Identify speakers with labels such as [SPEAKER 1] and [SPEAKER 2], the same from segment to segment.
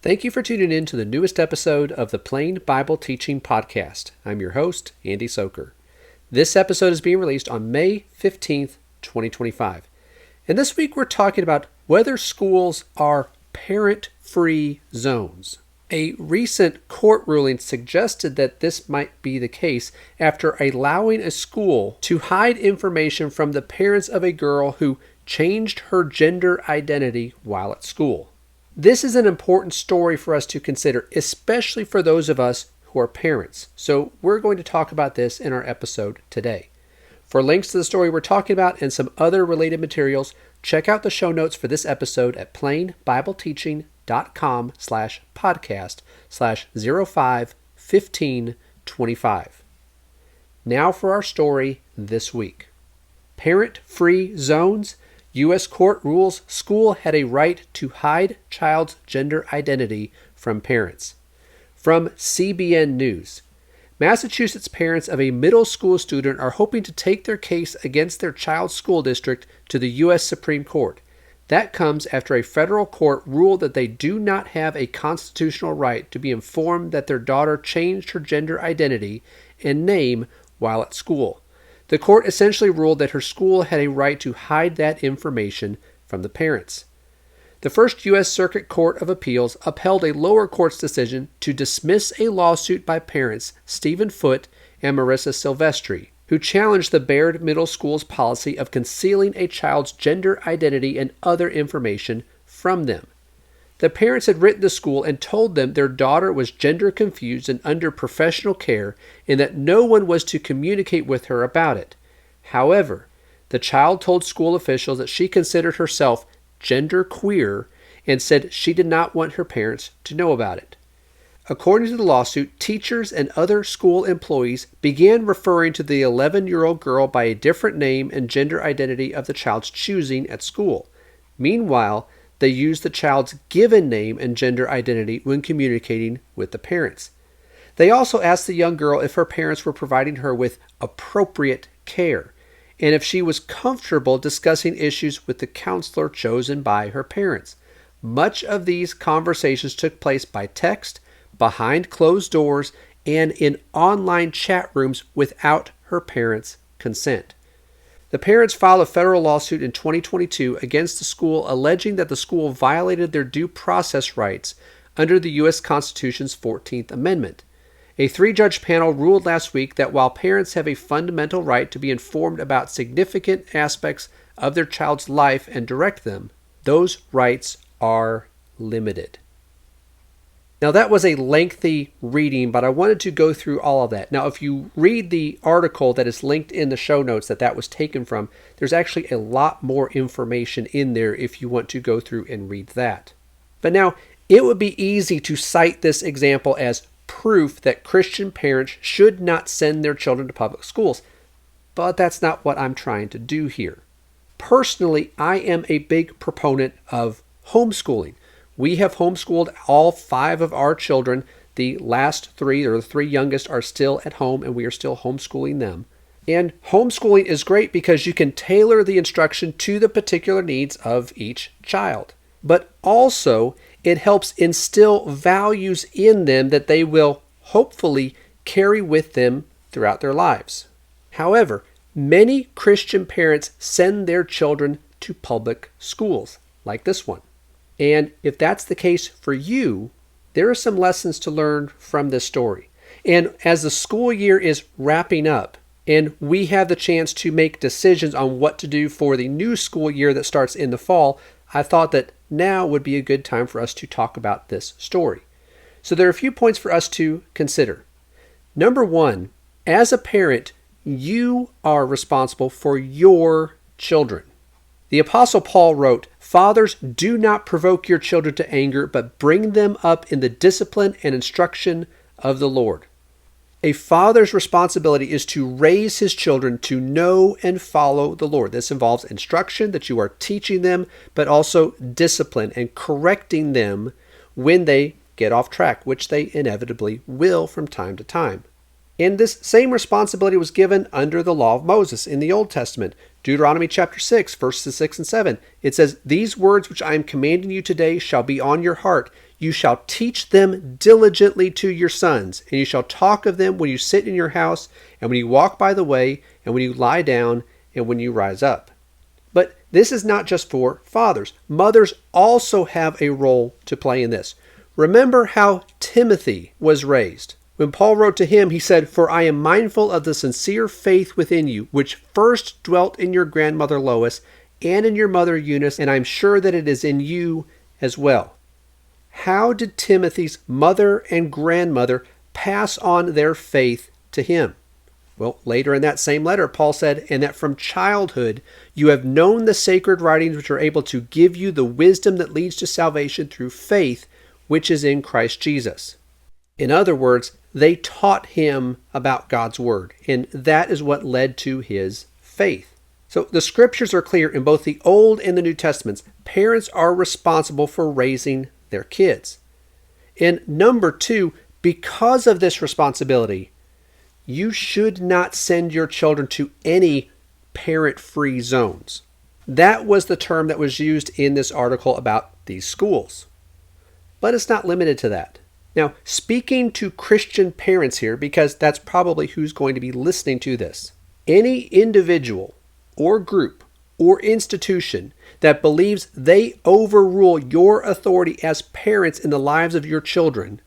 [SPEAKER 1] Thank you for tuning in to the newest episode of the Plain Bible Teaching Podcast. I'm your host, Andy Soker. This episode is being released on May 15th, 2025. And this week we're talking about whether schools are parent-free zones. A recent court ruling suggested that this might be the case after allowing a school to hide information from the parents of a girl who changed her gender identity while at school. This is an important story for us to consider, especially for those of us who are parents. So we're going to talk about this in our episode today. For links to the story we're talking about and some other related materials, check out the show notes for this episode at plainbibleteaching.com/podcast/051525. Now for our story this week. Parent-free zones. U.S. court rules school had a right to hide child's gender identity from parents. From CBN News, Massachusetts parents of a middle school student are hoping to take their case against their child's school district to the U.S. Supreme Court. That comes after a federal court ruled that they do not have a constitutional right to be informed that their daughter changed her gender identity and name while at school. The court essentially ruled that her school had a right to hide that information from the parents. The First U.S. Circuit Court of Appeals upheld a lower court's decision to dismiss a lawsuit by parents Stephen Foote and Marissa Silvestri, who challenged the Baird Middle School's policy of concealing a child's gender identity and other information from them. The parents had written the school and told them their daughter was gender confused and under professional care and that no one was to communicate with her about it. However, the child told school officials that she considered herself gender queer and said she did not want her parents to know about it. According to the lawsuit, teachers and other school employees began referring to the 11-year-old girl by a different name and gender identity of the child's choosing at school. Meanwhile, they used the child's given name and gender identity when communicating with the parents. They also asked the young girl if her parents were providing her with appropriate care and if she was comfortable discussing issues with the counselor chosen by her parents. Much of these conversations took place by text, behind closed doors, and in online chat rooms without her parents' consent. The parents filed a federal lawsuit in 2022 against the school, alleging that the school violated their due process rights under the U.S. Constitution's 14th Amendment. A 3-judge panel ruled last week that while parents have a fundamental right to be informed about significant aspects of their child's life and direct them, those rights are limited. Now, that was a lengthy reading, but I wanted to go through all of that. Now, if you read the article that is linked in the show notes that was taken from, there's actually a lot more information in there if you want to go through and read that. But now, it would be easy to cite this example as proof that Christian parents should not send their children to public schools. But that's not what I'm trying to do here. Personally, I am a big proponent of homeschooling. We have homeschooled all 5 of our children. The last 3, or the 3 youngest, are still at home, and we are still homeschooling them. And homeschooling is great because you can tailor the instruction to the particular needs of each child. But also, it helps instill values in them that they will hopefully carry with them throughout their lives. However, many Christian parents send their children to public schools, like this one. And if that's the case for you, there are some lessons to learn from this story. And as the school year is wrapping up and we have the chance to make decisions on what to do for the new school year that starts in the fall, I thought that now would be a good time for us to talk about this story. So there are a few points for us to consider. Number 1, as a parent, you are responsible for your children. The Apostle Paul wrote, "Fathers, do not provoke your children to anger, but bring them up in the discipline and instruction of the Lord." A father's responsibility is to raise his children to know and follow the Lord. This involves instruction that you are teaching them, but also discipline and correcting them when they get off track, which they inevitably will from time to time. And this same responsibility was given under the law of Moses in the Old Testament. Deuteronomy chapter 6, verses 6 and 7. It says, "These words which I am commanding you today shall be on your heart. You shall teach them diligently to your sons, and you shall talk of them when you sit in your house, and when you walk by the way, and when you lie down, and when you rise up. But this is not just for fathers. Mothers also have a role to play in this. Remember how Timothy was raised. When Paul wrote to him, he said, "For I am mindful of the sincere faith within you, which first dwelt in your grandmother Lois and in your mother Eunice, and I am sure that it is in you as well." How did Timothy's mother and grandmother pass on their faith to him? Well, later in that same letter, Paul said, "And that from childhood you have known the sacred writings which are able to give you the wisdom that leads to salvation through faith, which is in Christ Jesus." In other words, they taught him about God's word, and that is what led to his faith. So the scriptures are clear in both the Old and the New Testaments. Parents are responsible for raising their kids. And number two, because of this responsibility, you should not send your children to any parent-free zones. That was the term that was used in this article about these schools. But it's not limited to that. Now, speaking to Christian parents here, because that's probably who's going to be listening to this, any individual or group or institution that believes they overrule your authority as parents in the lives of your children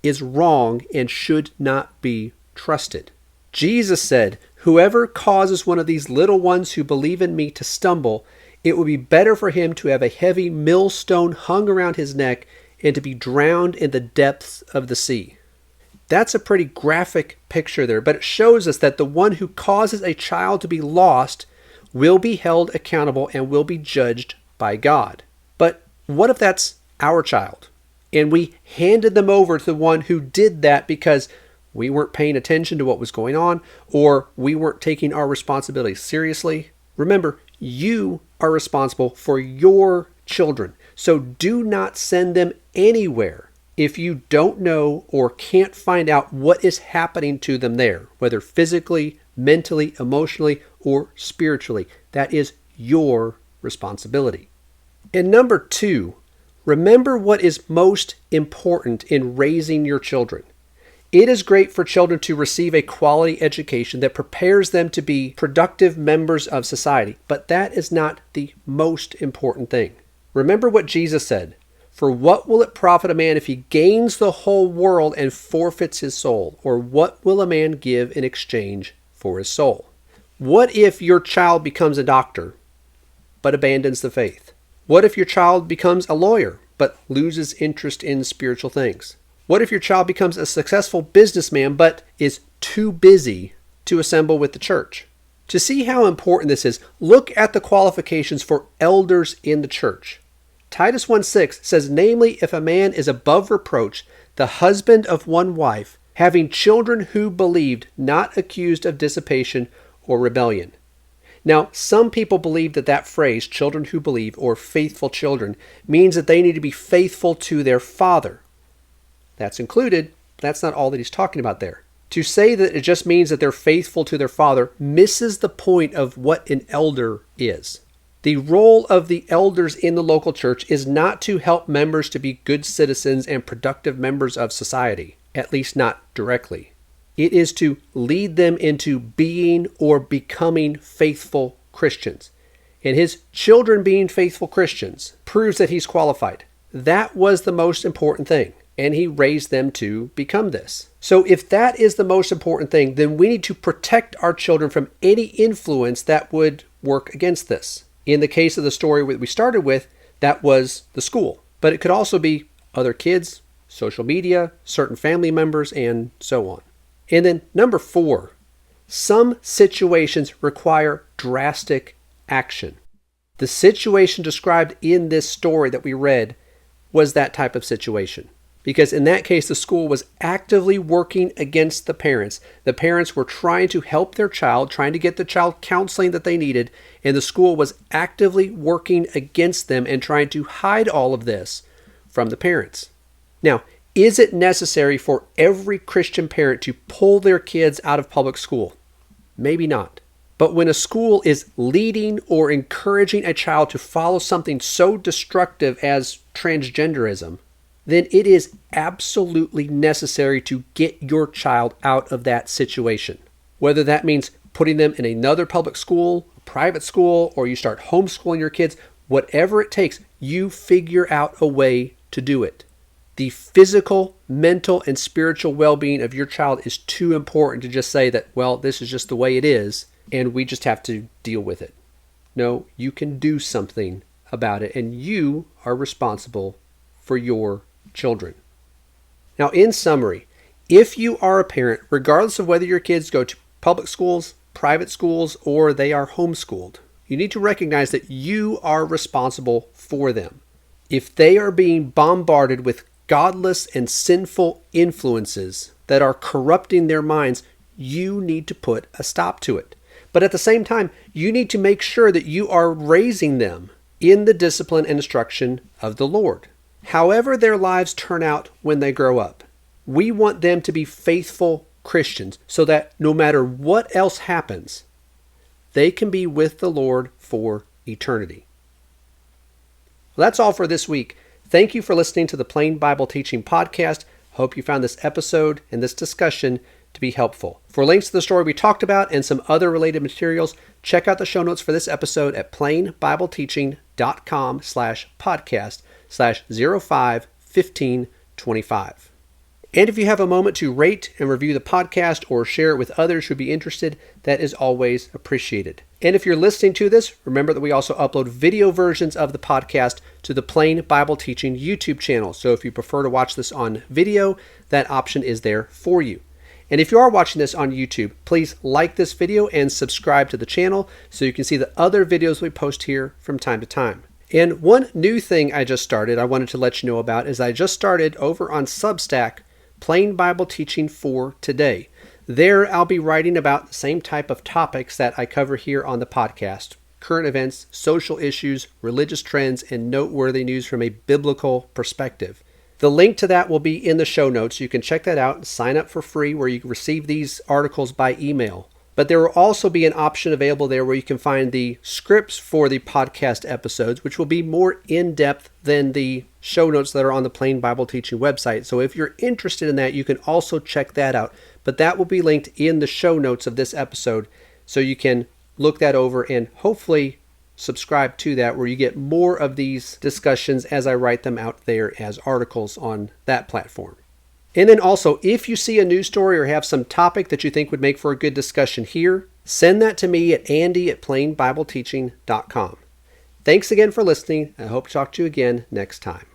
[SPEAKER 1] is wrong and should not be trusted. Jesus said, "Whoever causes one of these little ones who believe in me to stumble, it would be better for him to have a heavy millstone hung around his neck and to be drowned in the depths of the sea." That's a pretty graphic picture there, but it shows us that the one who causes a child to be lost will be held accountable and will be judged by God. But what if that's our child, and we handed them over to the one who did that because we weren't paying attention to what was going on, or we weren't taking our responsibilities seriously? Remember, you are responsible for your children, so do not send them anywhere if you don't know or can't find out what is happening to them there, whether physically, mentally, emotionally, or spiritually. That is your responsibility. And number two, remember what is most important in raising your children. It is great for children to receive a quality education that prepares them to be productive members of society, but that is not the most important thing. Remember what Jesus said, "For what will it profit a man if he gains the whole world and forfeits his soul? Or what will a man give in exchange for his soul?" What if your child becomes a doctor, but abandons the faith? What if your child becomes a lawyer, but loses interest in spiritual things? What if your child becomes a successful businessman, but is too busy to assemble with the church? To see how important this is, look at the qualifications for elders in the church. Titus 1:6 says, "Namely, if a man is above reproach, the husband of one wife, having children who believed, not accused of dissipation or rebellion." Now, some people believe that that phrase, children who believe, or faithful children, means that they need to be faithful to their father. That's included. That's not all that he's talking about there. To say that it just means that they're faithful to their father misses the point of what an elder is. The role of the elders in the local church is not to help members to be good citizens and productive members of society, at least not directly. It is to lead them into being or becoming faithful Christians. And his children being faithful Christians proves that he's qualified. That was the most important thing, and he raised them to become this. So if that is the most important thing, then we need to protect our children from any influence that would work against this. In the case of the story we started with, that was the school. But it could also be other kids, social media, certain family members, and so on. And then number 4, some situations require drastic action. The situation described in this story that we read was that type of situation. Because in that case, the school was actively working against the parents. The parents were trying to help their child, trying to get the child counseling that they needed, and the school was actively working against them and trying to hide all of this from the parents. Now, is it necessary for every Christian parent to pull their kids out of public school? Maybe not. But when a school is leading or encouraging a child to follow something so destructive as transgenderism, then it is absolutely necessary to get your child out of that situation. Whether that means putting them in another public school, private school, or you start homeschooling your kids, whatever it takes, you figure out a way to do it. The physical, mental, and spiritual well-being of your child is too important to just say that, well, this is just the way it is, and we just have to deal with it. No, you can do something about it, and you are responsible for your children. Now, in summary, if you are a parent, regardless of whether your kids go to public schools, private schools, or they are homeschooled, you need to recognize that you are responsible for them. If they are being bombarded with godless and sinful influences that are corrupting their minds, you need to put a stop to it. But at the same time, you need to make sure that you are raising them in the discipline and instruction of the Lord. However their lives turn out when they grow up, we want them to be faithful Christians so that no matter what else happens, they can be with the Lord for eternity. Well, that's all for this week. Thank you for listening to the Plain Bible Teaching Podcast. Hope you found this episode and this discussion to be helpful. For links to the story we talked about and some other related materials, check out the show notes for this episode at plainbibleteaching.com/podcast/051525. And if you have a moment to rate and review the podcast or share it with others who'd be interested, that is always appreciated. And if you're listening to this, remember that we also upload video versions of the podcast to the Plain Bible Teaching YouTube channel. So if you prefer to watch this on video, that option is there for you. And if you are watching this on YouTube, please like this video and subscribe to the channel so you can see the other videos we post here from time to time. And one new thing I just started, I wanted to let you know about, is I just started over on Substack, Plain Bible Teaching for Today. There I'll be writing about the same type of topics that I cover here on the podcast: current events, social issues, religious trends, and noteworthy news from a biblical perspective. The link to that will be in the show notes. You can check that out and sign up for free where you can receive these articles by email. But there will also be an option available there where you can find the scripts for the podcast episodes, which will be more in-depth than the show notes that are on the Plain Bible Teaching website. So if you're interested in that, you can also check that out. But that will be linked in the show notes of this episode, so you can look that over and hopefully subscribe to that, where you get more of these discussions as I write them out there as articles on that platform. And then also, if you see a news story or have some topic that you think would make for a good discussion here, send that to me at andy@plainbibleteaching.com. Thanks again for listening. I hope to talk to you again next time.